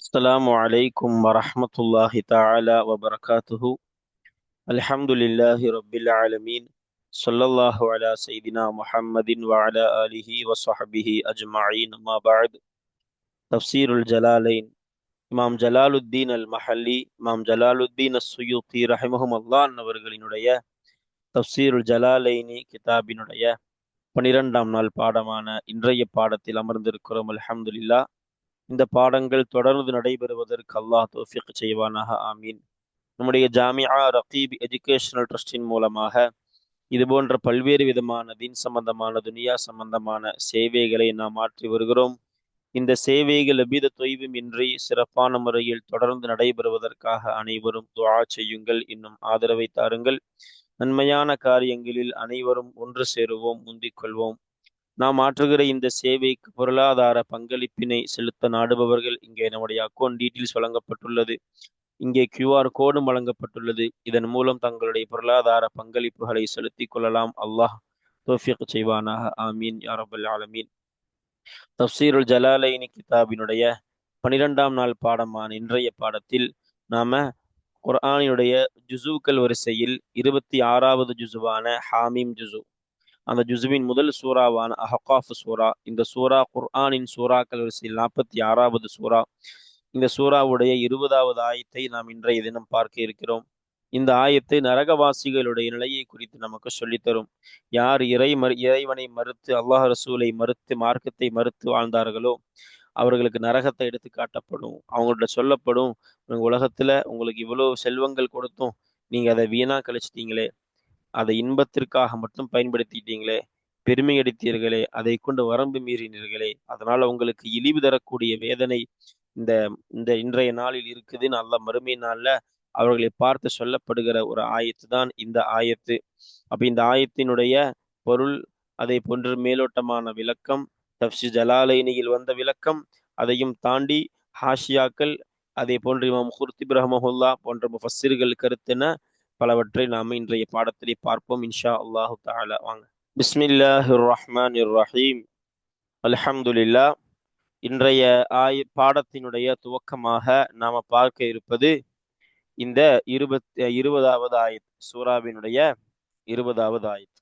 السلام عليكم ورحمة الله تعالى وبركاته. الحمد لله رب العالمين. صلى الله على سيدنا محمد وعلى آله وصحبه أجمعين. ما بعد. تفسير الجلالين. இமாம் ஜலாலுத்தீன் அல் மஹல்லி, இமாம் ஜலாலுத்தீன் அஸ்ஸுயூத்தி ரஹிமஹும் அல்லாஹ் அவர்களினுடைய தஃப்சீருல் ஜலாலைனி கிதாபினுடைய 12ஆம் நாள் பாடமான இன்றைய பாடத்தில் அமர்ந்திருக்கிறோம். அல்ஹம்துலில்லாஹ். இந்த பாடங்கள் தொடர்ந்து நடைபெறுவதற்கு அல்லாஹ் தௌஃபீக் செய்வானாக. ஆமீன். நம்முடைய ஜாமியா ரகீப் எஜுகேஷனல் ட்ரஸ்டின் மூலமாக இது போன்ற பல்வேறு விதமான தீன் சம்பந்தமான துனியா சம்பந்தமான சேவைகளை நாம் மாற்றி வருகிறோம். இந்த சேவைகள் எவ்வித தொய்வும் இன்றி சிறப்பான முறையில் தொடர்ந்து நடைபெறுவதற்காக அனைவரும் துஆ செய்யுங்கள், இன்னும் ஆதரவை தாருங்கள். நன்மையான காரியங்களில் அனைவரும் ஒன்று சேருவோம், முந்திக் கொள்வோம். நாம் ஆற்றுகிற இந்த சேவைக்கு பொருளாதார பங்களிப்பினை செலுத்த நாடுபவர்கள் இங்கே நம்முடைய அக்கௌண்ட் டீட்டெயில்ஸ் வழங்கப்பட்டுள்ளது. இங்கே QR கோடும் வழங்கப்பட்டுள்ளது. இதன் மூலம் தங்களுடைய பொருளாதார பங்களிப்புகளை செலுத்திக் கொள்ளலாம். அல்லாஹ் தௌஃபீக் செய்வானாக. ஆமீன் யா ரப்பல் ஆலமீன். தஃப்சீருல் ஜலாலைனி கிதாபினுடைய 12ஆம் நாள் பாடமான இன்றைய பாடத்தில் நாம குர்ஆனினுடைய ஜுசுக்கள் வரிசையில் 26வது ஜுசுவான ஹாமீம் ஜுசு, அந்த ஜுசுவின் முதல் சூறாவான அஹ்காஃப் சூரா, இந்த சூரா குர்ஆனின் சூறாக்கள் வரிசையில் 46வது சூரா. இந்த சூறாவுடைய 20வது ஆயத்தை நாம் இன்றைய தினம் பார்க்க இருக்கிறோம். இந்த ஆயத்து நரகவாசிகளுடைய நிலையை குறித்து நமக்கு சொல்லித்தரும். யார் இறைவனை மறுத்து, அல்லாஹ் ரசூலை மறுத்து, மார்க்கத்தை மறுத்து வாழ்ந்தார்களோ அவர்களுக்கு நரகத்தை எடுத்து காட்டப்படும். அவங்கள்ட்ட சொல்லப்படும், உலகத்துல உங்களுக்கு இவ்வளவு செல்வங்கள் கொடுத்தும் நீங்க அதை வீணா கழிச்சிட்டீங்களே, அதை இன்பத்திற்காக மட்டும் பயன்படுத்திட்டீங்களே, பெருமை அடித்தீர்களே, அதை கொண்டு வரம்பு மீறினீர்களே, அதனால உங்களுக்கு இழிவு தரக்கூடிய வேதனை இந்த இந்த இன்றைய நாளில் இருக்குதுன்னு அல்லாஹ் மறுமை நாள்ல அவர்களை பார்த்து சொல்லப்படுகிற ஒரு ஆயத்து தான் இந்த ஆயத்து. அப்ப இந்த ஆயத்தினுடைய பொருள், அதை போன்று மேலோட்டமான விளக்கம், தஃப்சீர் ஜலாலைனியில் வந்த விளக்கம், அதையும் தாண்டி ஹாஷியாக்கள், அதே போன்று இமாம் குர்துபி ரஹ்மஹுல்லாஹ் போன்ற முஃபஸ்ஸிர்கள் கருத்தென பலவற்றை நாம் இன்றைய பாடத்திலே பார்ப்போம் இன்ஷா அல்லாஹு தஆலா. வாங்க. பிஸ்மில்லாஹிர் ரஹ்மானிர் ரஹீம். அல்ஹம்துலில்லாஹ். இன்றைய பாடத்தினுடைய துவக்கமாக நாம பார்க்க இருப்பது இந்த 20வது ஆயத், சூராவினுடைய 20வது ஆயத்.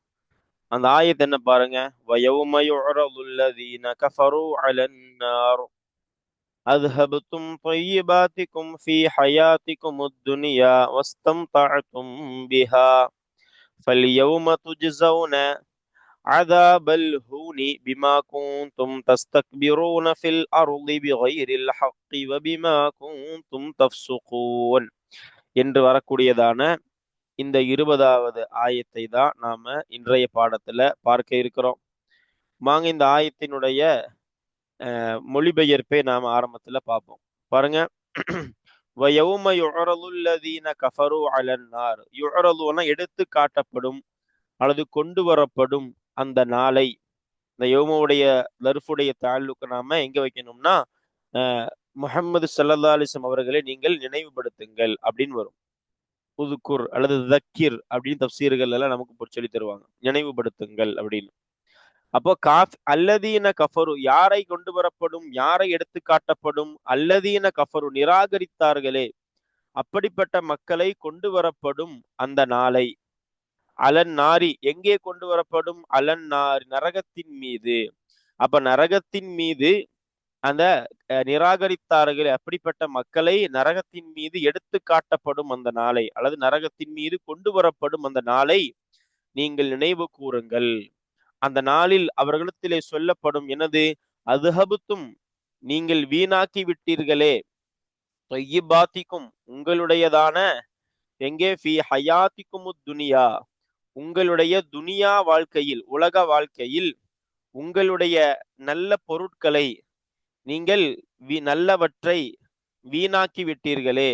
அந்த ஆயத் என்ன பாருங்க. وَيَوْمَ يُعْرَضُ الَّذِينَ كَفَرُوا عَلَى النَّارِ أَذْهَبْتُمْ طَيِّبَاتِكُمْ فِي حَيَاتِكُمُ الدُّنْيَا وَاسْتَمْتَعْتُمْ بِهَا فَالْيَوْمَ تُجْزَوْنَ عَذَابَ الْهُونِ بِمَا كُنْتُمْ تَسْتَكْبِرُونَ فِي الْأَرْضِ بِغَيْرِ الْحَقِّ وَبِمَا كُنْتُمْ تَفْسُقُونَ என்று வரக்கூடியதான இந்த 20வது ஆயத்தை தான் நாம இன்றைய பாடத்துல பார்க்க இருக்கிறோம். வாங்க இந்த ஆயத்தினுடைய மொழிபெயர்ப்பை நாம ஆரம்பத்துல பார்ப்போம். பாருங்க. وَيَوْمَ يُعْرَضُ الَّذِينَ كَفَرُوا عَلَى النَّارِ. யுஅரதுனா எடுத்து காட்டப்படும் அல்லது கொண்டு வரப்படும் அந்த நாளை. இந்த யௌமுடைய லர்ஃபுடைய தாலுக்கு நாம எங்க வைக்கணும்னா முஹம்மது ஸல்லல்லாஹு அலைஹி வஸல்லம் அவர்களை நீங்கள் நினைவுபடுத்துங்கள் அப்படின்னு வரும். உதுக்குர் அல்லது தக்கிர் அப்படின்னு தஃப்சீர்கள் எல்லாம் நமக்கு சொல்லி தருவாங்க, நினைவுபடுத்துங்கள் அப்படின்னு. அப்போ அல்லதீன கஃபரு, யாரை கொண்டு வரப்படும், யாரை எடுத்து காட்டப்படும், அல்லதீன கஃபரு நிராகரித்தார்களே அப்படிப்பட்ட மக்களை கொண்டு வரப்படும் அந்த நாளை. அலன் நாரி, எங்கே கொண்டு வரப்படும், அலன் நாரி நரகத்தின் மீது. அப்ப நரகத்தின் மீது அந்த நிராகரித்தார்கள் அப்படிப்பட்ட மக்களை நரகத்தின் மீது எடுத்து காட்டப்படும் அந்த நாளை, அல்லது நரகத்தின் மீது கொண்டு வரப்படும் அந்த நாளை நீங்கள் நினைவு கூறுங்கள். அந்த நாளில் அவர்களிடத்திலே சொல்லப்படும், எனது அதுஹபுத்தும், நீங்கள் வீணாக்கி விட்டீர்களே, தொய்யிபாத்திக்கும், உங்களுடையதான, எங்கே, ஃபி ஹயாத்திக்கும் துனியா, உங்களுடைய துனியா வாழ்க்கையில், உலக வாழ்க்கையில் உங்களுடைய நல்ல பொருட்களை, நீங்கள் நல்லவற்றை வீணாக்கி விட்டீர்களே.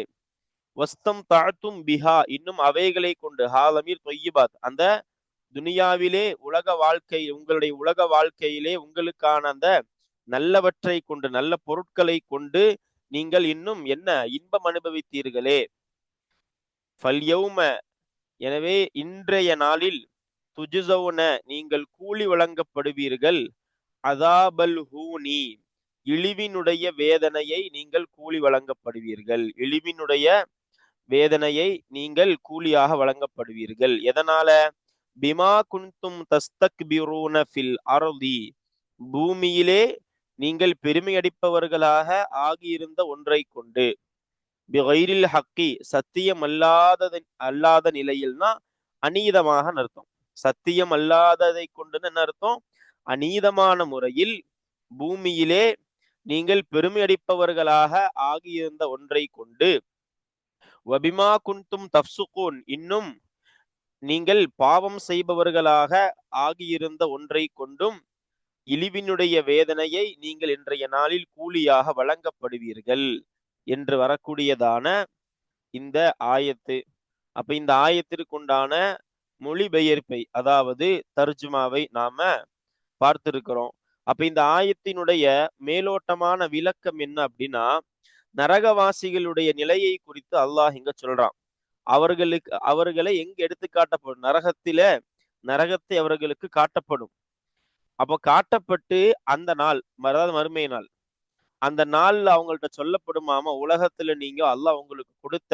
வஸ்தம் தாழ்த்தும் பிஹா, இன்னும் அவைகளை கொண்டு, ஹாலமீர் தொய்யிபாத், அந்த துனியாவிலே உலக வாழ்க்கை, உங்களுடைய உலக வாழ்க்கையிலே உங்களுக்கான அந்த நல்லவற்றை கொண்டு, நல்ல பொருட்களை கொண்டு நீங்கள் இன்னும் என்ன இன்பம் அனுபவித்தீர்களே. ஃபல்யௌம, எனவே இன்றைய நாளில், துஜ்ஸௌன, நீங்கள் கூலி வழங்கப்படுவீர்கள், அதாபல் ஹூனி, இழிவினுடைய வேதனையை நீங்கள் கூலி வழங்கப்படுவீர்கள். இழிவினுடைய வேதனையை நீங்கள் கூலியாக வழங்கப்படுவீர்கள். எதனால? பிமா குன்தும் தஸ்தக்பிரூன ஃபில் அர்தி, பூமியிலே நீங்கள் பெருமையடிப்பவர்களாக ஆகியிருந்த ஒன்றை கொண்டு. பிகைரில் ஹக்கி, சத்தியம் அல்லாத நிலையில்னா அநீதமாக அர்த்தம். சத்தியம் அல்லாததை கொண்டுன்னு என்ன அர்த்தம்? அநீதமான முறையில் பூமியிலே நீங்கள் பெருமையடிப்பவர்களாக ஆகியிருந்த ஒன்றை கொண்டு. வபிமா குன்தும் தப்சுகூன், இன்னும் நீங்கள் பாவம் செய்பவர்களாக ஆகியிருந்த ஒன்றை கொண்டும் இழிவினுடைய வேதனையை நீங்கள் இன்றைய நாளில் கூலியாக வழங்கப்படுவீர்கள் என்று வரக்கூடியதான இந்த ஆயத்து. அப்ப இந்த ஆயத்திற்குண்டான மொழிபெயர்ப்பை, அதாவது தர்ஜுமாவை நாம பார்த்திருக்கிறோம். அப்ப இந்த ஆயத்தினுடைய மேலோட்டமான விளக்கம் என்ன அப்படின்னா, நரகவாசிகளுடைய நிலையை குறித்து அல்லாஹ் இங்க சொல்றான். அவர்களை எங்க எடுத்து காட்டப்படும்? நரகத்தை அவர்களுக்கு காட்டப்படும். அப்ப காட்டப்பட்டு அந்த நாள், அதாவது மறுமை நாள், அந்த நாள்ல அவங்கள்ட்ட சொல்லப்படுமாமா, உலகத்துல நீங்க அல்லாஹ் உங்களுக்கு கொடுத்த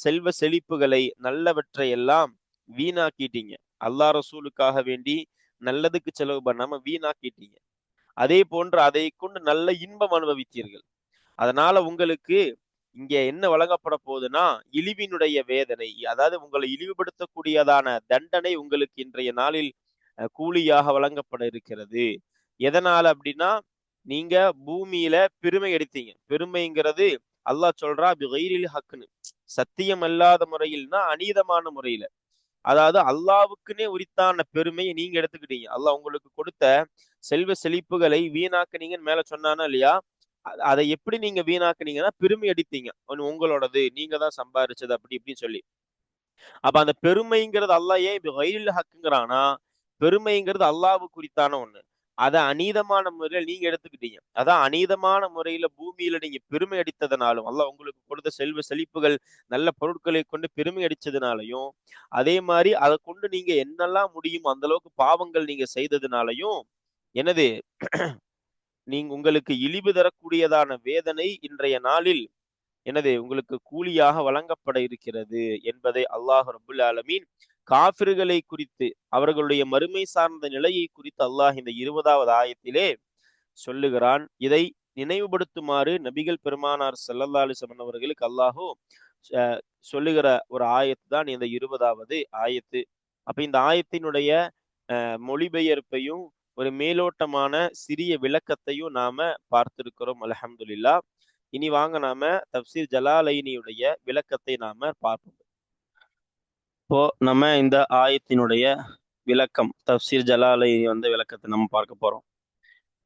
செல்வ செழிப்புகளை, நல்லவற்றை எல்லாம் வீணாக்கிட்டீங்க. அல்லாஹ் ரசூலுக்காக வேண்டி நல்லதுக்கு செலவு பண்ணாம வீணாக்கிட்டீங்க. அதே போன்று அதை கொண்டு நல்ல இன்பம் அனுபவித்தீர்கள். அதனால உங்களுக்கு இங்க என்ன வழங்கப்பட போகுதுன்னா, இழிவினுடைய வேதனை, அதாவது உங்களை இழிவுபடுத்தக்கூடியதான தண்டனை உங்களுக்கு இன்றைய நாளில் கூலியாக வழங்கப்பட இருக்கிறது. எதனால அப்படின்னா, நீங்க பூமியில பெருமை எடுத்தீங்க. பெருமைங்கிறது அல்லாஹ் சொல்றா பிகைரில் ஹக்னு, சத்தியம் அல்லாத முறையில்னா அநீதமான முறையில. அதாவது அல்லாவுக்குன்னே உரித்தான பெருமையை நீங்க எடுத்துக்கிட்டீங்க. அல்லாஹ் உங்களுக்கு கொடுத்த செல்வ செழிப்புகளை வீணாக்குனீங்கன்னு மேல சொன்னானா இல்லையா? அதை எப்படி நீங்க வீணாக்குனீங்கன்னா, பெருமை அடித்தீங்க. உங்களோடது, நீங்க தான் சம்பாரிச்சது, அப்படி இப்படின்னு சொல்லி. அப்ப அந்த பெருமைங்கிறது அல்லாஹ் ஏன் பிகைரில் ஹக்குங்கிறானா, பெருமைங்கிறது அல்லாஹ்வுக்கு குறித்தான ஒண்ணு. அதை அநீதமான முறையில நீங்க எடுத்துக்கிட்டீங்க. அதான் அநீதமான முறையில பூமியில நீங்க பெருமை அடித்ததுனாலும், அல்லாஹ் உங்களுக்கு கொடுத்த செல்வ செழிப்புகள், நல்ல பொருட்களை கொண்டு பெருமை அடிச்சதுனாலையும், அதே மாதிரி அதை கொண்டு நீங்க என்னெல்லாம் முடியும் அந்த அளவுக்கு பாவங்கள் நீங்க செய்ததுனாலையும், எனது நீங்க உங்களுக்கு இழிவு தரக்கூடியதான வேதனை இன்றைய நாளில் எனது உங்களுக்கு கூலியாக வழங்கப்பட இருக்கிறது என்பதை அல்லாஹ் ரபுல் ஆலமீன் காஃபிர்களை குறித்து, அவர்களுடைய மறுமை சார்ந்த நிலையை குறித்து அல்லாஹ் இந்த 20வது ஆயத்திலே சொல்லுகிறான். இதை நினைவுபடுத்துமாறு நபிகள் பெருமானார் ஸல்லல்லாஹு அலைஹி வஸல்லம் அவர்களுக்கு அல்லாஹ் சொல்லுகிற ஒரு ஆயத்து தான் இந்த 20வது ஆயத்து. அப்ப இந்த ஆயத்தினுடைய மொழிபெயர்ப்பையும் ஒரு மேலோட்டமான சிறிய விளக்கத்தையும் நாம பார்த்திருக்கிறோம். அல்ஹம்துலில்லாஹ். இனி வாங்க நாம தப்சீர் ஜலாலைனியுடைய விளக்கத்தை நாம பார்ப்போம். இப்போ நம்ம இந்த ஆயத்தினுடைய விளக்கம், தப்சீர் ஜலாலைனி விளக்கத்தை நம்ம பார்க்க போறோம்.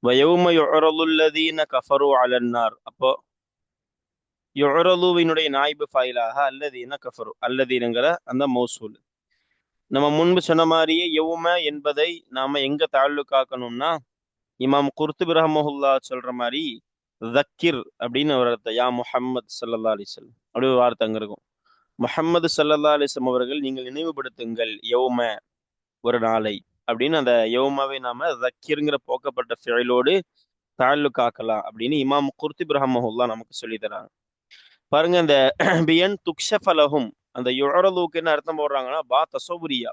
வயௌம யுஅரதுல்லதீன கஃபரு அலன்னார். அப்போ யுஅரதுவினுடைய நாயிபு ஃபைலாக அல்லதீன கஃபரு, அல்லதீனங்கிற அந்த மௌசூல். நம்ம முன்பு சொன்ன மாதிரியே யௌம என்பதை நாம எங்க தாலுக்காக்கணும்னா, இமாம் குர்துபி ரஹ்மஹுல்லாஹ் சொல்ற மாதிரி தக்கிர் அப்படின்னு ஒரு அர்த்தம். யா முஹம்மது ஸல்லல்லாஹு அலைஹி வஸல்லம் அப்படி ஒரு வார்த்தை அங்க இருக்கும். முஹம்மது ஸல்லல்லாஹு அலைஹி வஸல்லம் அவர்கள் நீங்கள் நினைவுபடுத்துங்கள் யௌம, ஒரு நாளை அப்படின்னு. அந்த யௌமாவை நாம தக்கிர்ங்கிற போக்கப்பட்ட ஃபியலோடு தாலுக்காக்கலாம் அப்படின்னு இமாம் குர்துபி ரஹ்மஹுல்லாஹ் நமக்கு சொல்லி தராங்க. பாருங்க, இந்த பியன் துக்ஷஃபலஹும், அந்த யுஅரதுக்கு என்ன அர்த்தம் போடுறாங்கன்னா, பா தஸவுரியா,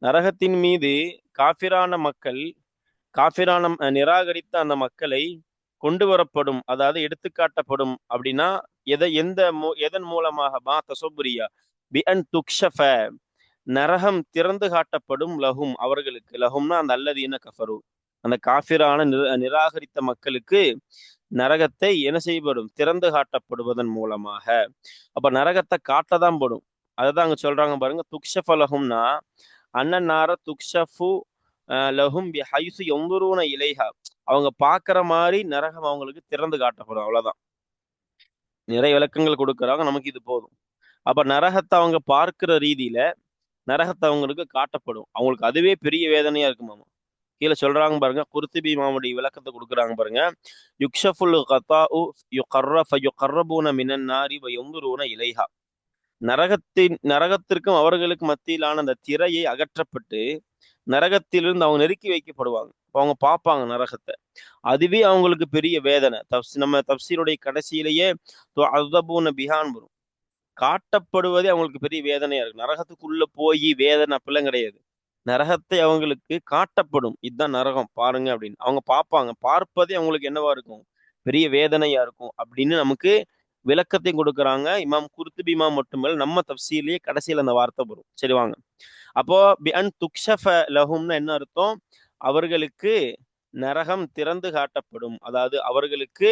நரகத்தின் மீது காஃபிரான நிராகரித்த அந்த மக்களை கொண்டு வரப்படும், அதாவது எடுத்துக்காட்டப்படும். அப்படின்னா எதன் மூலமாக? பா தஸவுரியா பிஅன் துக்ஷஃப, நரகம் திறந்து காட்டப்படும், லஹும் அவர்களுக்கு. லஹும்னா அந்த அல்லதீன கஃபரு, அந்த காஃபிரான நிராகரித்த மக்களுக்கு நரகத்தை என்ன செய்யப்படும்? திறந்து காட்டப்படுவதன் மூலமாக. அப்ப நரகத்தை காட்டதான் படும். அதுதான் அங்க சொல்றாங்க பாருங்க, துக்ஷஃப லஹும்னா அன்னநார துக்ஷஃபு லஹும் பிஹைசு யன்துரூன இலைஹா, அவங்க பாக்குற மாதிரி நரகம் அவங்களுக்கு திறந்து காட்டப்படும். அவ்வளவுதான். நிறைய விளக்கங்கள் கொடுக்கறாங்க, நமக்கு இது போதும். அப்ப நரகத்தை அவங்க பார்க்கிற ரீதியில நரகத்தை அவங்களுக்கு காட்டப்படும். அவங்களுக்கு அதுவே பெரிய வேதனையா இருக்குமாமா. கீழே சொல்றாங்க பாருங்க, குர்துபி இமாமுடைய விளக்கத்தை கொடுக்குறாங்க பாருங்க. யுக்ஷஃபுல் கதாஉ யுகர்ரபூன மினன் நாரி வ யன்துரூன இலைஹா, நரகத்திற்கும் அவர்களுக்கு மத்தியிலான அந்த திரையை அகற்றப்பட்டு நரகத்திலிருந்து அவங்க நெருக்கி வைக்கப்படுவாங்க. அவங்க பார்ப்பாங்க நரகத்தை. அதுவே அவங்களுக்கு பெரிய வேதனை. நம்ம தப்சீருடைய கடைசியிலேயே அதபூன பிஹான் வரும். காட்டப்படுவதே அவங்களுக்கு பெரிய வேதனையா இருக்கு. நரகத்துக்குள்ள போய் வேதனை அப்படிலாம் கிடையாது. நரகத்தை அவங்களுக்கு காட்டப்படும். இதுதான் நரகம் பாருங்க அப்படின்னு. அவங்க பார்ப்பாங்க. பார்ப்பதே அவங்களுக்கு என்னவா இருக்கும்? பெரிய வேதனையா இருக்கும் அப்படின்னு நமக்கு விளக்கத்தை கொடுக்குறாங்க இமாம் குர்துபி இமாம் மட்டுமல்ல, நம்ம தப்சீர்லயே கடைசியில் அந்த வார்த்தை வரும். சரி வாங்க. அப்போ பிஅன் துக்ஷஃப லஹும்னா என்ன அர்த்தம்? அவர்களுக்கு நரகம் திறந்து காட்டப்படும். அதாவது அவர்களுக்கு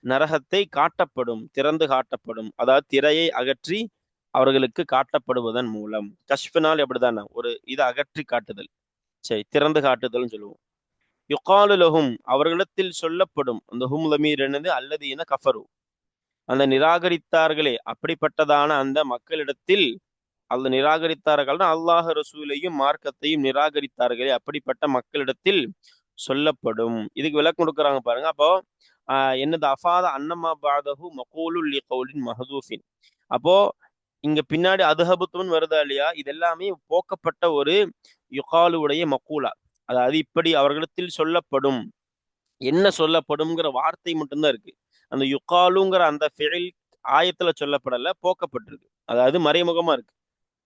நரகத்தை காட்டப்படும், திறந்து காட்டப்படும். அதாவது திரையை அகற்றி அவர்களுக்கு காட்டப்படுவதன் மூலம். கஷ்பினால் எப்படிதானே ஒரு இதை அகற்றி காட்டுதல், சரி திறந்து காட்டுதல்னு சொல்லுவோம். யுகாலு லஹும் அவர்களிடத்தில் சொல்லப்படும். அந்த ஹும் லமீர் என்னது? அல்லது என கஃபரு, அந்த நிராகரித்தார்களே அப்படிப்பட்டதான அந்த மக்களிடத்தில், அல்ல நிராகரித்தார்கள் அல்லாஹ் ரசூலையும் மார்க்கத்தையும் நிராகரித்தார்களே அப்படிப்பட்ட மக்களிடத்தில் சொல்லப்படும். இதுக்கு விளக்கம் கொடுக்குறாங்க பாருங்க. அப்போ என்னது? அஃபாத அன்னமா பாதஹு மகூலுல் லிகௌலின் மஹதூஃபின். அப்போ இங்க பின்னாடி அதுஹபுத்துன்னு வருதா இல்லையா? இது எல்லாமே போக்கப்பட்ட ஒரு யுகாலுடைய மக்கூலா. அதாவது இப்படி அவர்களிடத்தில் சொல்லப்படும். என்ன சொல்லப்படும்ங்கிற வார்த்தை மட்டும்தான் இருக்கு. அந்த யுகாலுங்கிற அந்த ஃபிஇல் ஆயத்துல சொல்லப்படல, போக்கப்பட்டிருக்கு. அதாவது மறைமுகமா இருக்கு.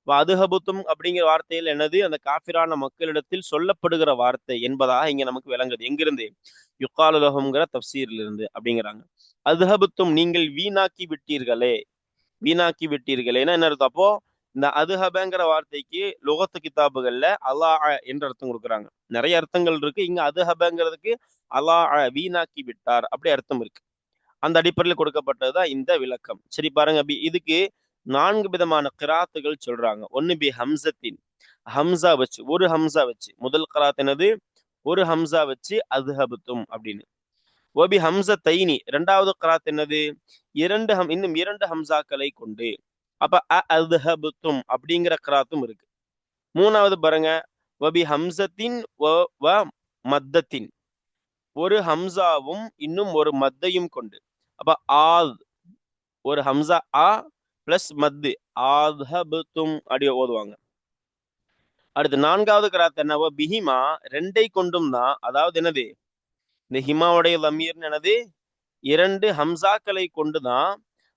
அதுஹபுத்தும் அப்படிங்கிற வார்த்தையில் என்னது? அந்த காஃபிரான மக்களிடத்தில் சொல்லப்படுகிற வார்த்தை என்பதாக இங்க நமக்கு விளங்குது. எங்கிருந்து? யுகாலுலகம்ங்கிற தப்சீர்ல இருந்து அப்படிங்கிறாங்க. அதுஹபுத்தும் நீங்கள் வீணாக்கி விட்டீர்களே, வீணாக்கி விட்டீர்களேன்னா என்ன அர்த்தம்? அப்போ இந்த அதுஹபங்கிற வார்த்தைக்கு லுகத்து கிதாபுகள்ல அல்லாஹ் என்ற அர்த்தம் கொடுக்குறாங்க. நிறைய அர்த்தங்கள் இருக்கு. இங்க அதுஹபங்கிறதுக்கு அல்லாஹ் வீணாக்கி விட்டார் அப்படி அர்த்தம் இருக்கு. அந்த அடிப்படையில் கொடுக்கப்பட்டதுதான் இந்த விளக்கம். சரி பாருங்க, இதுக்கு 4 விதமான கிராத்துகள் சொல்றாங்க. ஒன்னு பி ஹம்சத்தின், ஹம்சா வச்சு, ஒரு ஹம்சா வச்சு. முதல் கிராத் என்னது? ஒரு ஹம்சா வச்சு அதுஹபுத்தும் அப்படின்னு. ஒபி ஹம்ச தைனி, இரண்டாவது கிராத் என்னது? இன்னும் 2 ஹம்சாக்களை கொண்டு. அப்ப அதுஹபுத்தும் அப்படிங்கிற கிராத்தும் இருக்கு. மூணாவது பாருங்க, ஒபி ஹம்சத்தின் வ மத்தத்தின், ஒரு ஹம்சாவும் இன்னும் ஒரு மத்தையும் கொண்டு. அப்ப ஆத், ஒரு ஹம்சா ஆ பிளஸ் மத்து, ஆத்ஹபுத்தும் அப்படி ஓதுவாங்க. அடுத்து 4வது கிராத் என்னவோ? பிஹிமா, 2ஐ கொண்டும் தான். அதாவது என்னது? இந்த ஹிமாவுடைய லமீர்னு என்னது? 2 ஹம்சாக்களை கொண்டுதான்.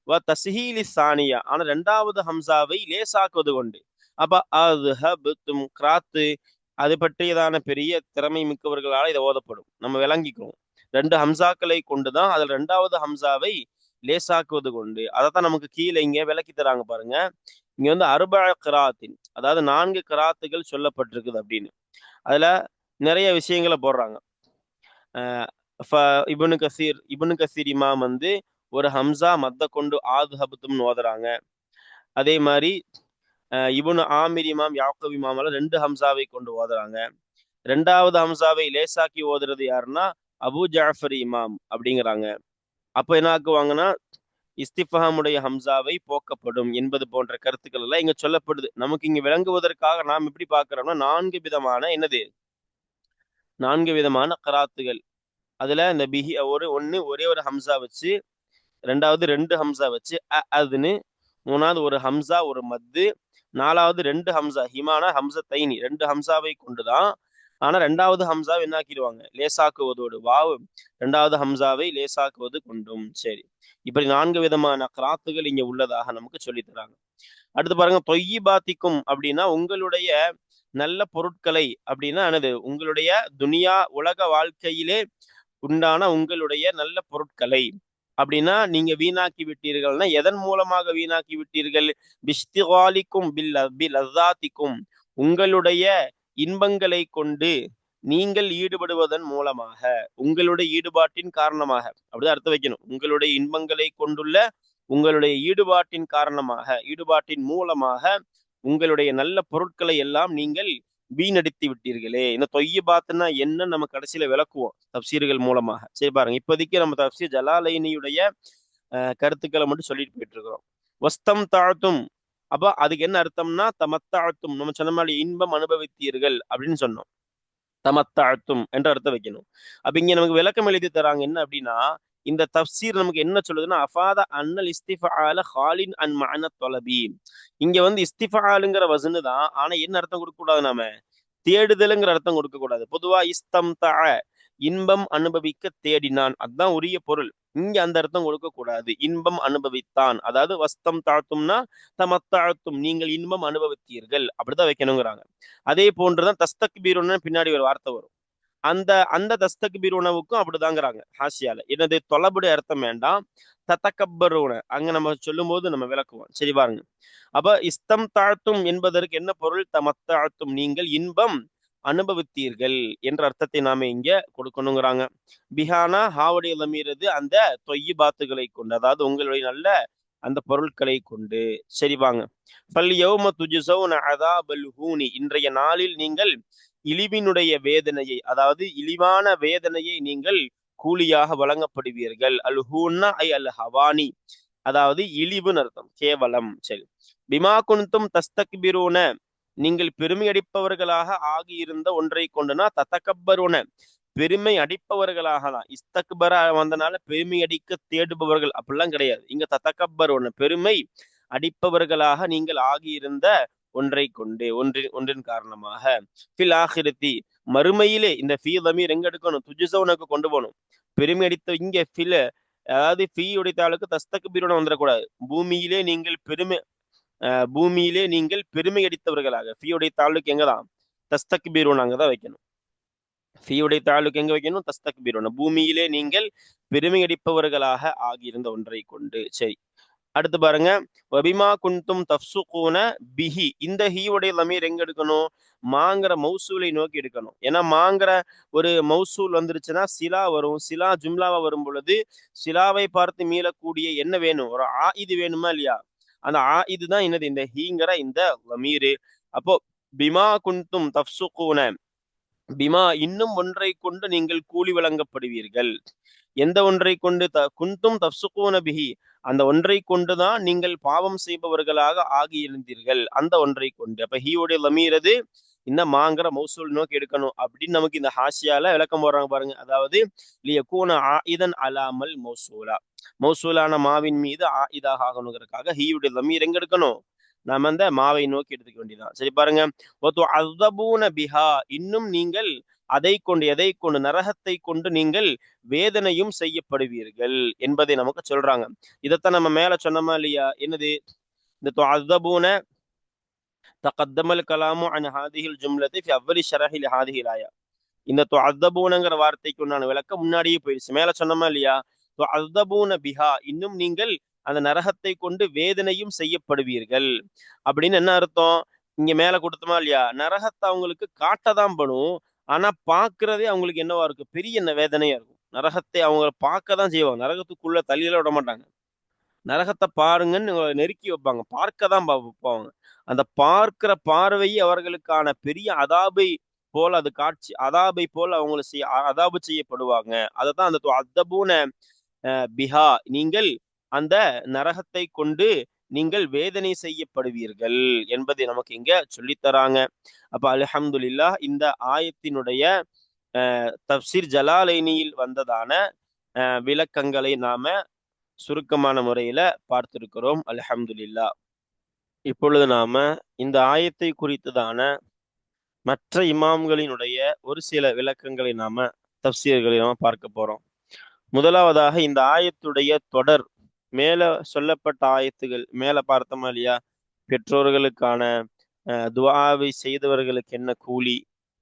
வ தஸ்ஹீலி சானியா, ஆனா 2வது ஹம்சாவை லேசாக்குவது கொண்டு. அப்ப அத்ஹபுத்தும் கிராத்து அது பற்றியதான பெரிய திறமை மிக்கவர்களால் இதை ஓதப்படும். நம்ம விளங்கிக்கிறோம். 2 ஹம்சாக்களை கொண்டுதான், அதில் 2வது ஹம்சாவை லேசாக்குவது கொண்டு. அதைத்தான் நமக்கு கீழே இங்க விளக்கி தராங்க பாருங்க. இங்க வந்து அர்பஅ கிராத்தின், அதாவது 4 கிராத்துகள் சொல்லப்பட்டிருக்குது அப்படின்னு. அதுல நிறைய விஷயங்களை போடுறாங்க. இப்னு கசீர் இமாம் வந்து ஒரு ஹம்சா மத்த கொண்டு ஆத்ஹபுத்தும் ஓதுறாங்க. அதே மாதிரி இப்னு ஆமிர் இமாம், யாக்கூப் இமாம் 2 ஹம்சாவை கொண்டு ஓதுறாங்க. 2வது ஹம்சாவை லேசாக்கி ஓதுறது யாருன்னா அபு ஜாஃபர் இமாம் அப்படிங்கிறாங்க. அப்ப என்ன ஆக்குவாங்கன்னா இஸ்திஃபாமுடைய ஹம்சாவை போக்கப்படும் என்பது போன்ற கருத்துக்கள் எல்லாம் இங்க சொல்லப்படுது. நமக்கு இங்க விளங்குவதற்காக நாம் எப்படி பார்க்கிறோம்னா 4 விதமான என்னது? 4 விதமான கராத்துகள். அதுல இந்த பிஹி ஒரே ஒரு ஹம்சா வச்சு, 2வது 2 ஹம்சா வச்சு அதுன்னு, 3வது ஒரு ஹம்சா ஒரு மத்து, 4வது 2 ஹம்சா ஹிமானா ஹம்ச தைனி, 2 ஹம்சாவை கொண்டுதான். ஆனா 2வது ஹம்சாவை என்ன ஆக்கிடுவாங்க? லேசாக்குவதோடு. வாவு 2வது ஹம்சாவை லேசாக்குவது கொண்டும். சரி, இப்படி 4 விதமான கிராத்துகள் இங்க உள்ளதாக நமக்கு சொல்லி தராங்க. அடுத்து பாருங்க, தொய்யிபாத்திக்கும் அப்படின்னா உங்களுடைய நல்ல பொருட்களை அப்படின்னா என்னது? உங்களுடைய துனியா உலக வாழ்க்கையிலே உண்டான உங்களுடைய நல்ல பொருட்களை அப்படின்னா நீங்க வீணாக்கி விட்டீர்கள்னா எதன் மூலமாக வீணாக்கி விட்டீர்கள்? பிஷ்திகாலிக்கும் பில் அஸாத்திக்கும், உங்களுடைய இன்பங்களை கொண்டு நீங்கள் ஈடுபடுவதன் மூலமாக, உங்களுடைய ஈடுபாட்டின் காரணமாக, அப்படிதான் அர்த்தம் வைக்கணும். உங்களுடைய இன்பங்களை கொண்டுள்ள உங்களுடைய ஈடுபாட்டின் காரணமாக, ஈடுபாட்டின் மூலமாக உங்களுடைய நல்ல பொருட்களை எல்லாம் நீங்கள் வீணடித்து விட்டீர்களே. இந்த தொய்யிபாத்னா என்ன நம்ம கடைசியில விளக்குவோம் தப்சீர்கள் மூலமாக. சரி பாருங்க, இப்போதைக்கு நம்ம தப்சீர் ஜலாலைனியுடைய கருத்துக்களை மட்டும் சொல்லிட்டு போயிட்டு இருக்கிறோம். வஸ்தம் தாழ்த்தும், அப்ப அதுக்கு என்ன அர்த்தம்னா தமத்தாழ்த்தும், நம்ம சொன்ன மாதிரி இன்பம் அனுபவித்தீர்கள் அப்படின்னு சொன்னோம். தமத்தாழ்த்தும் என்ற அர்த்தம் வைக்கணும். அப்ப இங்க நமக்கு விளக்கம் எழுதி தராங்க. என்ன அப்படின்னா இந்த தப்சீர் நமக்கு என்ன சொல்லுதுன்னா அஃபாத அன்னல் இஸ்திஃபால ஹாலின் அன் மஅன தொலபி. இங்க வந்து இஸ்திஃபாலுங்கிற வசனு தான். ஆனா என்ன அர்த்தம் கொடுக்க கூடாது? நாம தேடுதலுங்கிற அர்த்தம் கொடுக்க கூடாது. பொதுவா இஸ்தம்தா இன்பம் அனுபவிக்க தேடினான், அதுதான் உரிய பொருள். இங்க அந்த அர்த்தம் கொடுக்க கூடாது. இன்பம் அனுபவித்தான், அதாவது வஸ்தம் தாழ்த்தும்னா தமத்தாழ்த்தும், நீங்கள் இன்பம் அனுபவித்தீர்கள், அப்படிதான் வைக்கணுங்கிறாங்க. அதே போன்றுதான் தஸ்தக்பீருன்னு பின்னாடி ஒரு வார்த்தை வரும். அந்த அந்த தஸ்தக்பீர் உணவுக்கும் அப்படிதாங்கிறாங்க ஹாசியால. என்னது தொலைபடி அர்த்தம் வேண்டாம், தத்தக்கப்பர் உணவு அங்க நம்ம சொல்லும் போது நம்ம விளக்குவோம். சரி பாருங்க. அப்ப இஸ்தம் தாழ்த்தும் என்பதற்கு என்ன பொருள்? தமத்தாழ்த்தும், நீங்கள் இன்பம் அனுபவித்தீர்கள் என்ற அர்த்தத்தை நாம இங்க கொடுக்கணுங்கிறாங்க. பிஹானா ஹாவுடைய லமீரது அந்த தொய்யிபாத்துகளை கொண்டு, அதாவது உங்களுடைய நல்ல அந்த பொருட்களை கொண்டு. சரி வாங்க. ஃபல் யௌம துஜ்ஸௌன அஸாபல் ஹூனி, இன்றைய நாளில் நீங்கள் இழிவினுடைய வேதனையை, அதாவது இழிவான வேதனையை நீங்கள் கூலியாக வழங்கப்படுவீர்கள். அல் ஹூன்னா ஐ அல் ஹவானி, அதாவது இழிவுன்னு அர்த்தம், கேவலம். சரி. பிமா குன்தும் தஸ்தக்பிரூன, நீங்கள் பெருமை அடிப்பவர்களாக ஆகியிருந்த ஒன்றை கொண்டுனா தத்தக்கப்பருன, பெருமை அடிப்பவர்களாக தான். இஸ்தக்பர வந்தனால பெருமை அடிக்க தேடுபவர்கள் அப்படிலாம் கிடையாது. இங்க தத்தக்கப்பருன, பெருமை அடிப்பவர்களாக நீங்கள் ஆகியிருந்த ஒன்றை கொண்டு, ஒன்றின் காரணமாக. ஃபில் ஆஹிரத்தி, மறுமையிலே இந்த ஃபீ தமீர் எங்க எடுக்கணும்? துஜ்ஸௌனுக்கு கொண்டு போகணும். பெருமை அடித்த இங்க ஃபில், அதாவது ஃபீ உடைத்தாளுக்கு தஸ்தக்பீருன வந்துடக்கூடாது. பூமியிலே நீங்கள் பெருமை பூமியிலே நீங்கள் பெருமை அடித்தவர்களாக, ஃபீயுடைய தாளுக்கு எங்கதான்? தஸ்தக்பீருன் அங்கதான் வைக்கணும். ஃபீயுடைய தாளுக்கு எங்க வைக்கணும்? தஸ்தக்பீருன். பூமியிலே நீங்கள் பெருமை அடிப்பவர்களாக ஆகியிருந்த ஒன்றை கொண்டு. சரி, அடுத்து பாருங்க. வபிமா குன்தும் தஃப்சுகூன பிஹி, இந்த ஹீவுடைய லமீர் எங்க எடுக்கணும்? மாங்கிற மௌசூலை நோக்கி எடுக்கணும். ஏன்னா மாங்கிற ஒரு மௌசூல் வந்துருச்சுன்னா சிலா வரும். சிலா ஜும்லாவா வரும் பொழுது சிலாவை பார்த்து மீளக்கூடிய என்ன வேணும்? ஒரு இது வேணுமா இல்லையா? அந்த இதுதான் என்னது? இந்த ஹீங்கிற இந்த லமீரு. அப்போ பிமா குன்தும் தஃப்சுகூன, பிமா இன்னும் ஒன்றை கொண்டு நீங்கள் கூலி வழங்கப்படுவீர்கள். எந்த ஒன்றை கொண்டு? குன்தும் தஃப்சுகூன பிஹி, அந்த ஒன்றை கொண்டுதான் நீங்கள் பாவம் செய்பவர்களாக ஆகியிருந்தீர்கள், அந்த ஒன்றை கொண்டு. அப்ப ஹீவுடைய லமீரது இந்த மாங்கிற மௌசூல் நோக்கி எடுக்கணும் அப்படின்னு நமக்கு இந்த ஹாஷியால விளக்கம் போடுறாங்க பாருங்க. அதாவது லியகூன ஆயிதன் அலாமல் மௌசூலா, மௌசூலான மாவின் மீது ஆயிதாக ஆகணுங்கிறதுக்காக ஹீவுடைய லமீர் எங்க எடுக்கணும்? நாம அந்த மாவை நோக்கி எடுத்துக்க வேண்டியதான். சரி பாருங்க. அதுபூன பிஹா, இன்னும் நீங்கள் அதை கொண்டு, எதை கொண்டு? நரகத்தை கொண்டு நீங்கள் வேதனையும் செய்யப்படுவீர்கள் என்பதை நமக்கு சொல்றாங்க. இதைத்தான் நம்ம மேல சொன்னோமா இல்லையா? என்னது? இந்த துஅذبூன தகத்தமல் கலாமு அன் ஹாதிஹில் ஜும்லத்தி ஃபி அவ்வலி ஷரஹி லஹாதிஹில் ஆயா. இந்த துஅذبூனங்கிற வார்த்தைக்கு உண்டான விளக்கம் முன்னாடியே போயிடுச்சு. மேல சொன்னோமா இல்லையா? துஅذبூன பிஹா, இன்னும் நீங்கள் அந்த நரகத்தை கொண்டு வேதனையும் செய்யப்படுவீர்கள் அப்படின்னு என்ன அர்த்தம்? இங்க மேல கொடுத்தோமா இல்லையா? நரகத்தை அவங்களுக்கு காட்டதான் படும், ஆனா பாக்குறதே அவங்களுக்கு என்னவா இருக்கும்? பெரிய என்ன வேதனையா இருக்கும். நரகத்தை அவங்க பார்க்க தான் செய்வாங்க, நரகத்துக்குள்ள தள்ளியில விட மாட்டாங்க. நரகத்தை பாருங்கன்னு நெருக்கி வைப்பாங்க, பார்க்க தான் வைப்பாங்க. அந்த பார்க்கிற பார்வையை அவர்களுக்கான பெரிய அதாபை போல அது காட்சி, அதாபை போல அவங்களை அதாபு செய்யப்படுவாங்க. அதைதான் அந்த அத்தபூன பிஹா, நீங்கள் அந்த நரகத்தை கொண்டு நீங்கள் வேதனை செய்யப்படுவீர்கள் என்பதை நமக்கு இங்க சொல்லித்தராங்க. அப்ப அல்ஹம்துலில்லாஹ், இந்த ஆயத்தினுடைய தப்சீர் ஜலாலைனியில் வந்ததான விளக்கங்களை நாம சுருக்கமான முறையில பார்த்திருக்கிறோம். அல்ஹம்துலில்லாஹ். இப்பொழுது நாம இந்த ஆயத்தை குறித்ததான மற்ற இமாம்களினுடைய ஒரு சில விளக்கங்களை நாம, தப்சீர்களை நாம பார்க்க போறோம். முதலாவதாக இந்த ஆயத்துடைய தொடர், மேல சொல்லப்பட்ட ஆயத்துகள் மேல பார்த்தோமா இல்லையா? பெற்றோர்களுக்கான துஆவை செய்தவர்களுக்கு என்ன கூலி,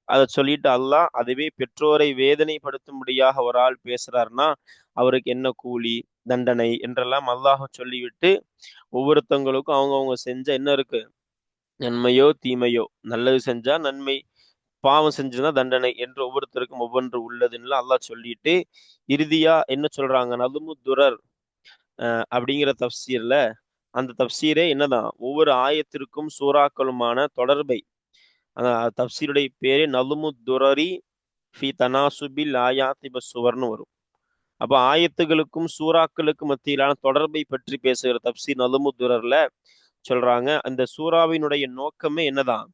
அதை சொல்லிட்டு அல்லாஹ் அதுவே பெற்றோரை வேதனைப்படுத்தும்படியாக ஒரு ஆள் பேசுறாருன்னா அவருக்கு என்ன கூலி, தண்டனை என்றெல்லாம் அல்லாஹ் சொல்லிவிட்டு ஒவ்வொருத்தவங்களுக்கும் அவங்கவுங்க செஞ்ச என்ன இருக்கு, நன்மையோ தீமையோ, நல்லது செஞ்சா நன்மை, பாவம் செஞ்சதுன்னா தண்டனை என்று ஒவ்வொருத்தருக்கும் ஒவ்வொன்று உள்ளதுன்னு அல்லாஹ் சொல்லிட்டு இறுதியா என்ன சொல்றாங்க? நதுமு துரர் அப்படிங்கிற தப்சீர்ல, அந்த தப்சீரே என்னதான், ஒவ்வொரு ஆயத்திற்கும் சூறாக்களுமான தொடர்பை, அந்த தப்சீருடைய பேரே நலுமு துரரி ஃபி தனாசுபில் ஆயாத்தி பசுவர்னு வரும். அப்ப ஆயத்துகளுக்கும் சூறாக்களுக்கும் மத்தியிலான தொடர்பை பற்றி பேசுகிற தப்சீர் நலுமு துரர்ல சொல்றாங்க. அந்த சூறாவினுடைய நோக்கமே என்னதான்?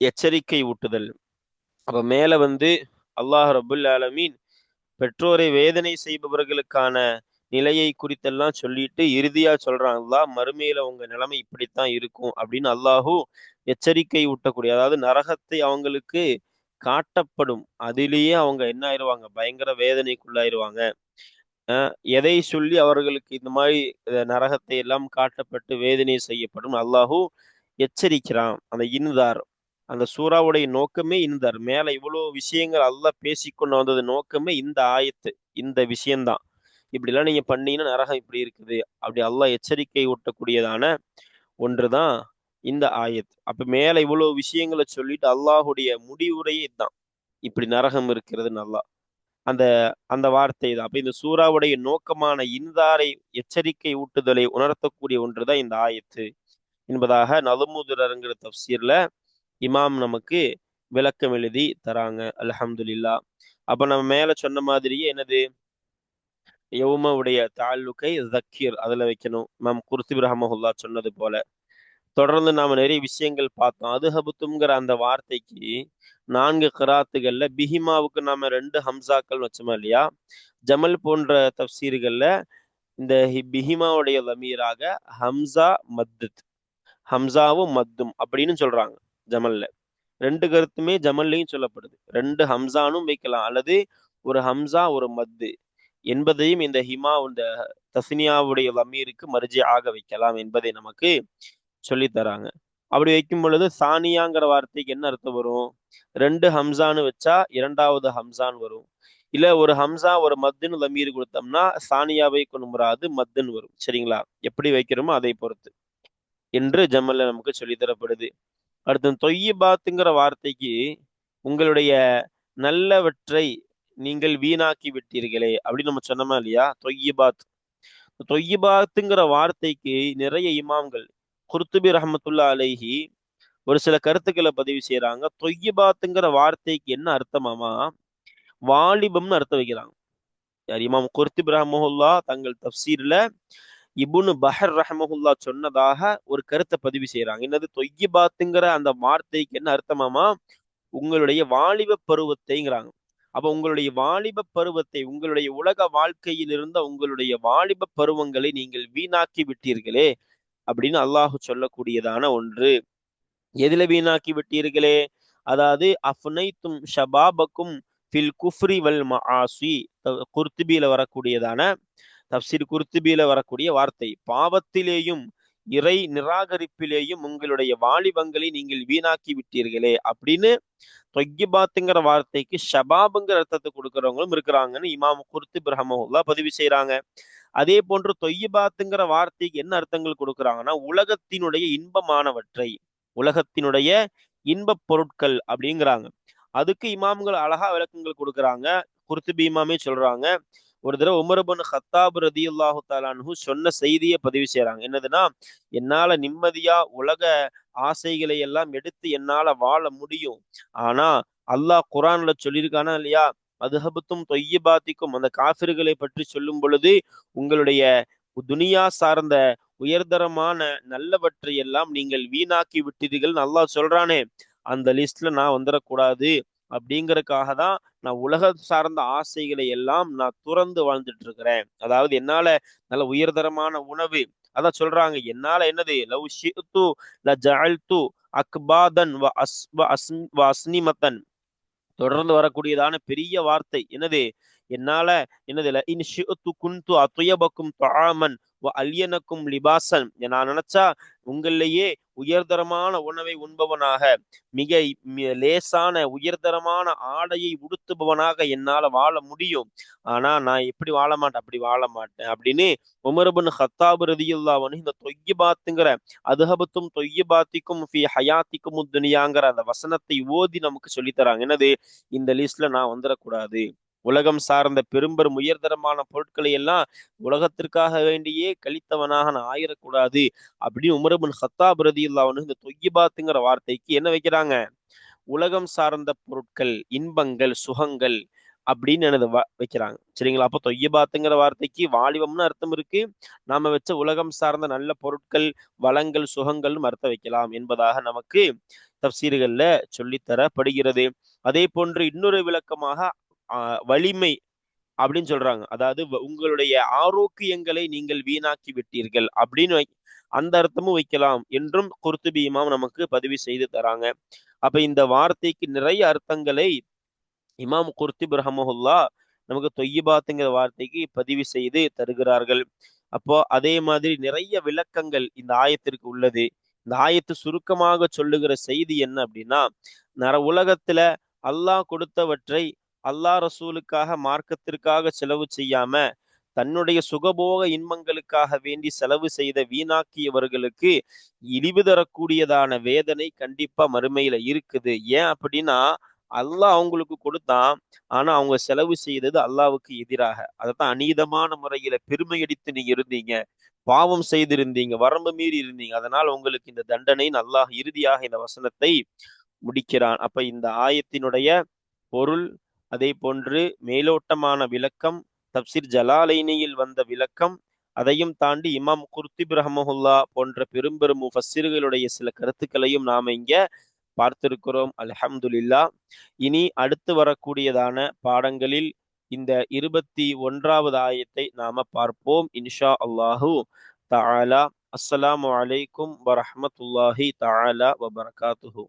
எச்சரிக்கை ஊட்டுதல். அப்ப மேல அல்லாஹ் ரபுல் ஆலமீன் பெற்றோரை வேதனை செய்பவர்களுக்கான நிலையை குறித்தெல்லாம் சொல்லிட்டு இறுதியா சொல்றான் அல்லாஹ், மறுமையில உங்க நிலைமை இப்படித்தான் இருக்கும் அப்படின்னு அல்லாஹூ எச்சரிக்கை ஊட்டக்கூடிய, அதாவது நரகத்தை அவங்களுக்கு காட்டப்படும். அதிலேயே அவங்க என்ன ஆயிருவாங்க, பயங்கர வேதனைக்குள்ளாயிருவாங்க. எதை சொல்லி அவர்களுக்கு இந்த மாதிரி நரகத்தை எல்லாம் காட்டப்பட்டு வேதனை செய்யப்படும் அல்லாஹூ எச்சரிக்கிறான். அந்த இன்தார், அந்த சூறாவுடைய நோக்கமே இன்தார். மேல இவ்வளவு விஷயங்கள் அல்லாஹ் பேசிக்கொண்டு வந்தது நோக்கமே இந்த ஆயத்து, இந்த விஷயம்தான். இப்படிலாம் நீங்க பண்ணீங்கன்னா நரகம் இப்படி இருக்குது அப்படி அல்லாஹ் எச்சரிக்கை ஊட்டக்கூடியதான ஒன்றுதான் இந்த ஆயத். அப்ப மேல இவ்வளவு விஷயங்களை சொல்லிட்டு அல்லாஹுடைய முடிவுரையே இதுதான், இப்படி நரகம் இருக்கிறது நல்லா அந்த அந்த வார்த்தை தான். அப்ப இந்த சூறாவுடைய நோக்கமான இன்தாரை, எச்சரிக்கை ஊட்டுதலை உணர்த்தக்கூடிய ஒன்றுதான் இந்த ஆயத்து என்பதாக நலமுதுரங்கிற தப்சீர்ல இமாம் நமக்கு விளக்கம் எழுதி தராங்க. அல்ஹம்துலில்லாஹ். அப்ப நம்ம மேல சொன்ன மாதிரியே என்னது, யௌமவுடைய தாலுக்கை ஜக்கீர் அதுல வைக்கணும், இமாம் குர்துபி ரஹ்மஹுல்லாஹ் சொன்னது போல. தொடர்ந்து நாம நிறைய விஷயங்கள் பார்த்தோம். அதுஹபுத்துங்கிற அந்த வார்த்தைக்கு 4 கிராத்துகள்ல பிஹிமாவுக்கு நாம 2 ஹம்சாக்கள் வச்சோமா இல்லையா? ஜமல் போன்ற தப்சீர்கள்ல இந்த பிஹிமாவுடைய லமீராக ஹம்சா மத்துத், ஹம்சாவும் மத்தும் அப்படின்னு சொல்றாங்க ஜமல்ல. 2 கருத்துமே ஜமல்லையும் சொல்லப்படுது. 2 ஹம்சானும் வைக்கலாம், அல்லது ஒரு ஹம்சா ஒரு மத்து என்பதையும் இந்த இந்த தஸ்னியாவுடைய லமீருக்கு மர்ஜி ஆக வைக்கலாம் என்பதை நமக்கு சொல்லி தராங்க. அப்படி வைக்கும் பொழுது சானியாங்கிற வார்த்தைக்கு என்ன அர்த்தம் வரும்? 2 ஹம்சான்னு வச்சா 2வது ஹம்சான் வரும். இல்ல ஒரு ஹம்சா ஒரு மத்துன்னு லமீர் கொடுத்தோம்னா சானியாவை கொண்டு மத்துன்னு வரும். சரிங்களா? எப்படி வைக்கிறோமோ அதை பொறுத்து என்று ஜமல்ல நமக்கு சொல்லித்தரப்படுது. அடுத்து தொய்யிபாத்துங்கிற வார்த்தைக்கு உங்களுடைய நல்லவற்றை நீங்கள் வீணாக்கி விட்டீர்களே அப்படின்னு நம்ம சொன்னோமா இல்லையா? தொய்யிபாத், தொய்யிபாத்துங்கிற வார்த்தைக்கு நிறைய இமாம்கள், குர்துபி ரஹமத்துல்லா அலைஹி ஒரு சில கருத்துக்களை பதிவு செய்யறாங்க. தொய்யிபாத்துங்கிற வார்த்தைக்கு என்ன அர்த்தமாமா, வாலிபம்னு அர்த்தம் வைக்கிறாங்க. யார்? இமாம் குர்துபி ரஹமஹுல்லா தங்கள் தப்சீர்ல இப்னு பஹர் ரஹமஹுல்லா சொன்னதாக ஒரு கருத்தை பதிவு செய்யறாங்க. என்னது, தொய்யிபாத்துங்கிற அந்த வார்த்தைக்கு என்ன அர்த்தமாமா, உங்களுடைய வாலிப பருவத்தைங்கிறாங்க. அப்ப உங்களுடைய வாலிப பருவத்தை, உங்களுடைய உலக வாழ்க்கையில் இருந்த உங்களுடைய வாலிப பருவங்களை நீங்கள் வீணாக்கி விட்டீர்களே அப்படின்னு அல்லாஹு சொல்லக்கூடியதான ஒன்று. எதுல வீணாக்கி விட்டீர்களே, அதாவது அஃப்னைத்தும் ஷபாபக்கும் ஃபில் குஃப்ரி வல் மஆசி, குர்துபியில வரக்கூடியதான தப்சீர் குர்துபியில வரக்கூடிய வார்த்தை, பாவத்திலேயும் இறை நிராகரிப்பிலேயும் உங்களுடைய வாலிபங்களை நீங்கள் வீணாக்கி விட்டீர்களே அப்படின்னு தொய்யிபாத்துங்கிற வார்த்தைக்கு ஷபாபுங்கிற அர்த்தத்தை கொடுக்கறவங்களும் இருக்கிறாங்கன்னு இமாம் குர்துபி ரஹ்மஹுல்லாஹ் பதிவு செய்யறாங்க. அதே போன்று தொய்யிபாத்துங்கிற வார்த்தைக்கு என்ன அர்த்தங்கள் கொடுக்குறாங்கன்னா, உலகத்தினுடைய இன்பமானவற்றை, உலகத்தினுடைய இன்பப் பொருட்கள் அப்படிங்கிறாங்க. அதுக்கு இமாம்கள் அழகா விளக்கங்கள் கொடுக்குறாங்க. குர்துபி இமாமே சொல்றாங்க, ஒரு தடவை உமர் இப்னு கத்தாப் ரலியல்லாஹு தஆலா அன்ஹு சொன்ன செய்தியை பதிவு செய்யறாங்க. என்னதுன்னா, என்னால நிம்மதியா உலக ஆசைகளை எல்லாம் எடுத்து என்னால வாழ முடியும். ஆனா அல்லாஹ் குர்ஆன்ல சொல்லியிருக்கானா இல்லையா, அதுஹபத்தும் தொய்யிபாத்திக்கும், அந்த காஃபிர்களை பற்றி சொல்லும் பொழுது உங்களுடைய துனியா சார்ந்த உயர்தரமான நல்லவற்றை எல்லாம் நீங்கள் வீணாக்கி விட்டீர்கள் அல்லாஹ் சொல்றானே, அந்த லிஸ்ட்ல நான் வந்துடக்கூடாது அப்படிங்கறதுக்காக தான் நான் உலக சார்ந்த ஆசைகளை எல்லாம் நான் துறந்து வாழ்ந்துட்டு இருக்கிறேன். அதாவது என்னால நல்ல உயர்தரமான உணவு, அதான் சொல்றாங்க, என்னால என்னது, லவ் ஷிஅ்து லஜஅல்து அக்பாதன் வ அஸ்னிமத்தன், தொடர்ந்து வரக்கூடியதான பெரிய வார்த்தை என்னது, என்னால என்னது, இன் ஷிஅ்து குன்து அத்யபக்கும் தஆமன் வ அல்யனக்கும் லிபாசன், நான் நினைச்சா உங்களிலேயே உயர்தரமான உணவை உண்பவனாக, மிக லேசான உயர்தரமான ஆடையை உடுத்துபவனாக என்னால வாழ முடியும். ஆனா நான் எப்படி வாழ மாட்டேன், அப்படி வாழ மாட்டேன் அப்படின்னு உமர் இப்னு கத்தாப் ரலியல்லாஹு அன்ஹு இந்த தொய்யிபாத்துங்கிற அதுஹபத்தும் தொய்யிபாத்திக்கும் ஃபி ஹயாத்திக்கும் துனியாங்கிற அந்த வசனத்தை ஓதி நமக்கு சொல்லித்தராங்க. என்னது, இந்த லிஸ்ட்ல நான் வந்துடக்கூடாது, உலகம் சார்ந்த பெரும்பெரும் உயர்தரமான பொருட்களை எல்லாம் உலகத்திற்காக வேண்டியே கழித்தவனாக நான் ஆயிடக்கூடாது அப்படின்னு உமர் இப்னு கத்தாப் ரலியல்லாஹு அன்ஹு இந்த தொய்யிபாத்துங்கிற வார்த்தைக்கு என்ன வைக்கிறாங்க, உலகம் சார்ந்த பொருட்கள், இன்பங்கள், சுகங்கள் அப்படின்னு எனது வைக்கிறாங்க. சரிங்களா? அப்போ தொய்யிபாத்துங்கிற வார்த்தைக்கு வாலிபம்னு அர்த்தம் இருக்கு, நாம வச்ச உலகம் சார்ந்த நல்ல பொருட்கள், வளங்கள், சுகங்களும் அர்த்தம் வைக்கலாம் என்பதாக நமக்கு தப்சீர்கள்ல சொல்லித்தரப்படுகிறது. அதே போன்று இன்னொரு விளக்கமாக வலிமை, அப்படின்னு சொல்றாங்க. அதாவது உங்களுடைய ஆரோக்கியங்களை நீங்கள் வீணாக்கி விட்டீர்கள் அப்படின்னு அந்த அர்த்தமும் வைக்கலாம் என்றும் குர்துபி இமாம் நமக்கு பதிவு செய்து தராங்க. அப்ப இந்த வார்த்தைக்கு நிறைய அர்த்தங்களை இமாம் குர்துபி ரஹ்மஹுல்லா நமக்கு தொய்யிபாத்துங்கிற வார்த்தைக்கு பதிவு செய்து தருகிறார்கள். அப்போ அதே மாதிரி நிறைய விளக்கங்கள் இந்த ஆயத்திற்கு உள்ளது. இந்த ஆயத்து சுருக்கமாக சொல்லுகிற செய்தி என்ன அப்படின்னா, உலகத்துல அல்லாஹ் கொடுத்தவற்றை அல்லாஹ் ரசூலுக்காக மார்க்கத்திற்காக செலவு செய்யாம தன்னுடைய சுகபோக இன்பங்களுக்காக வேண்டி செலவு செய்த வீணாக்கியவர்களுக்கு இழிவு தரக்கூடியதான வேதனை கண்டிப்பா மறுமையில இருக்குது. ஏன் அப்படின்னா, அல்லாஹ் அவங்களுக்கு கொடுத்தான். ஆனா அவங்க செலவு செய்தது அல்லாஹ்வுக்கு எதிராக. அதைத்தான் அநீதமான முறையில பெருமையடித்து நீங்க இருந்தீங்க, பாவம் செய்திருந்தீங்க, வரம்பு மீறி இருந்தீங்க. அதனால் உங்களுக்கு இந்த தண்டனை அல்லாஹ் இறுதியாக இந்த வசனத்தை முடிக்கிறான். அப்ப இந்த ஆயத்தினுடைய பொருள், அதே போன்று மேலோட்டமான விளக்கம், தப்சீர் ஜலாலைனியில் வந்த விளக்கம், அதையும் தாண்டி இமாம் குர்துபி ரஹ்மஹுல்லா போன்ற பெரும் பெரும் முஃபஸ்ஸிர்களுடைய சில கருத்துக்களையும் நாம இங்க பார்த்திருக்கிறோம். அல்ஹம்துலில்லாஹ். இனி அடுத்து வரக்கூடியதான பாடங்களில் இந்த 21வது ஆயத்தை நாம பார்ப்போம் இன்ஷா அல்லாஹு தஆலா. அஸ்ஸலாமு அலைக்கும் வரஹ்மத்துல்லாஹி தஆலா வபரகாத்துஹு.